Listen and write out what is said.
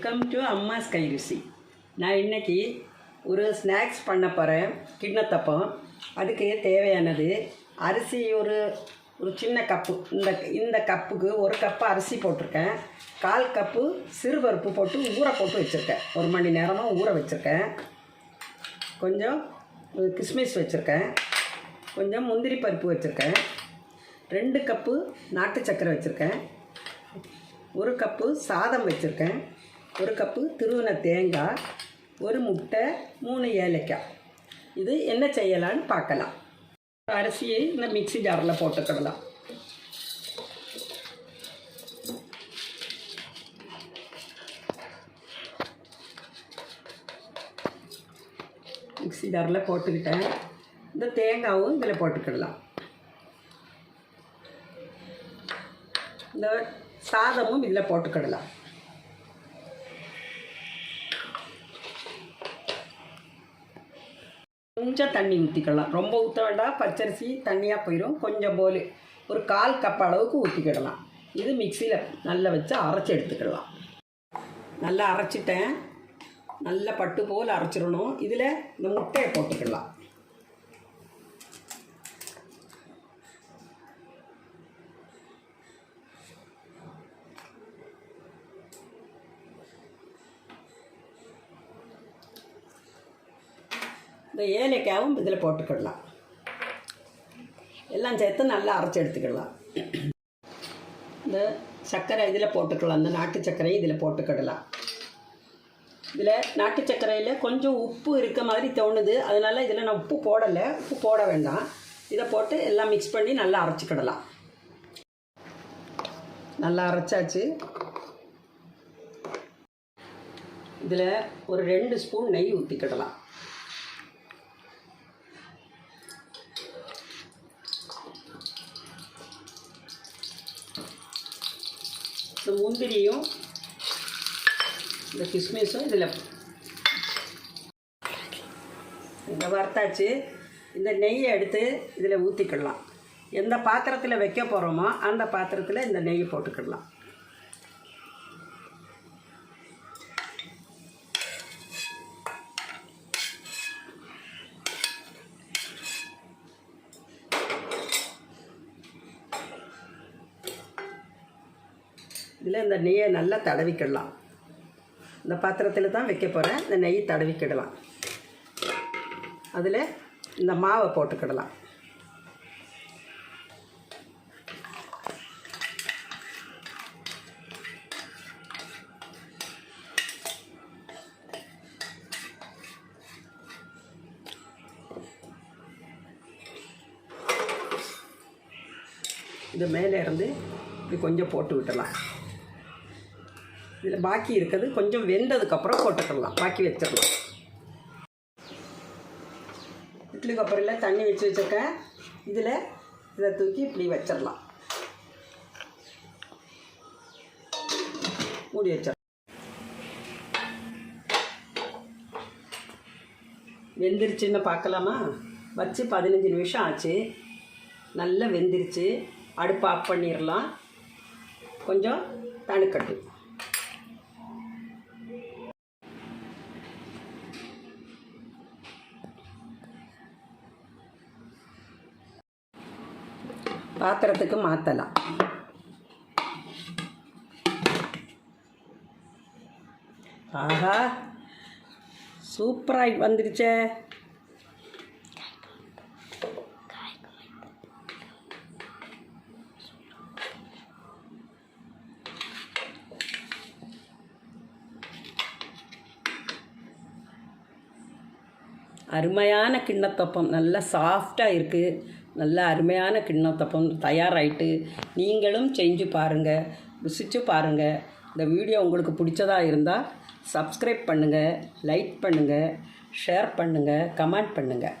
Welcome to அம்மாஸ் Kairuchi. நான் இன்றைக்கி ஒரு ஸ்நாக்ஸ் பண்ண போகிறேன். கிண்ணத்தப்பம். அதுக்கு தேவையானது அரிசி ஒரு சின்ன கப்பு. இந்த கப்புக்கு ஒரு கப்பு அரிசி போட்டிருக்கேன். 1/4 கப்பு சிறுபருப்பு போட்டு ஊற போட்டு வச்சுருக்கேன். 1 மணி நேரமாக ஊற வச்சுருக்கேன். கொஞ்சம் கிஸ்மிஸ் வச்சுருக்கேன். கொஞ்சம் முந்திரி பருப்பு வச்சுருக்கேன். 2 கப்பு நாட்டு சர்க்கரை வச்சுருக்கேன். 1 கப்பு சாதம் வச்சுருக்கேன். 1 கப்பு திருவின தேங்காய், 1 முட்டை, 3 ஏலக்காய். இது என்ன செய்யலான்னு பார்க்கலாம். அரிசியை இந்த மிக்ஸி ஜாரில் போட்டுக்கிடலாம். மிக்ஸி ஜாரில் போட்டுக்கிட்டேன். இந்த தேங்காயும் இதில் போட்டுக்கிடலாம். இந்த சாதமும் இதில் போட்டுக்கிடலாம். கொஞ்சம் தண்ணி ஊற்றிக்கலாம். ரொம்ப ஊற்ற வேண்டாம், பச்சரிசி தண்ணியாக போயிடும். கொஞ்சம் போல் ஒரு 1/4 கப் அளவுக்கு ஊற்றிக்கிடலாம். இது மிக்சியில் நல்லா வச்சு அரைச்சி எடுத்துக்கிடலாம். நல்லா அரைச்சிட்டேன். நல்லா பட்டு போல் அரைச்சிடணும். இதில் இந்த முட்டையை போட்டுக்கிடலாம். இந்த ஏலக்காயும் இதில் போட்டுக்கிடலாம். எல்லாம் சேர்த்து நல்லா அரைச்சி எடுத்துக்கிடலாம். இந்த சர்க்கரை இதில் போட்டுக்கலாம். இந்த நாட்டு சர்க்கரையும் இதில் போட்டுக்கிடலாம். இதில் நாட்டு சர்க்கரையில் கொஞ்சம் உப்பு இருக்க மாதிரி தோணுது. அதனால் இதில் நான் உப்பு போடலை. உப்பு போட வேண்டாம். இதை போட்டு எல்லாம் மிக்ஸ் பண்ணி நல்லா அரைச்சிக்கிடலாம். நல்லா அரைச்சாச்சு. இதில் ஒரு 2 ஸ்பூன் நெய் ஊற்றிக்கிடலாம். இந்த முந்திரியும் இந்த கிஸ்மிஸும் இதில் இந்த வறுத்தாச்சு. இந்த நெய்யை எடுத்து இதில் ஊற்றிக்கிடலாம். எந்த பாத்திரத்தில் வைக்க போகிறோமோ அந்த பாத்திரத்தில் இந்த நெய்யை போட்டுக்கிடலாம். இதில் இந்த நெய்யை நல்லா தடவிக்கிடலாம். இந்த பாத்திரத்தில் தான் வைக்க போகிறேன். இந்த நெய் தடவிக்கிடலாம். அதில் இந்த மாவை போட்டுக்கிடலாம். இது மேலே இருந்து இப்படி கொஞ்சம் போட்டு விட்டலாம். இதில் பாக்கி இருக்கிறது கொஞ்சம் வெந்ததுக்கப்புறம் போட்டுக்கலாம். பாக்கி வச்சிடலாம். இட்லி கொப்பரையில் தண்ணி வச்சு வச்சுருக்கேன். இதை தூக்கி இப்படி வச்சிடலாம். மூடி வச்சிடலாம். வெந்துருச்சுன்னு பார்க்கலாமா? வச்சு 15 நிமிஷம் ஆச்சு. நல்லா வெந்துருச்சு. அடுப்பு ஆஃப் பண்ணிடலாம். கொஞ்சம் தணுக்கட்டும். பாத்திரத்துக்கு மாற்றலாம். ஆஹா, சூப்பராக வந்துருச்சே. அருமையான கிண்ணத்தப்பம். நல்லா சாஃப்டாக இருக்குது. நல்ல அருமையான கிண்ணத்தப்பம் தயாராகிட்டு. நீங்களும் செஞ்சு பாருங்கள், ருசித்து பாருங்கள். இந்த வீடியோ உங்களுக்கு பிடிச்சதாக இருந்தால் சப்ஸ்கிரைப் பண்ணுங்கள், லைக் பண்ணுங்கள், ஷேர் பண்ணுங்கள், கமெண்ட் பண்ணுங்கள்.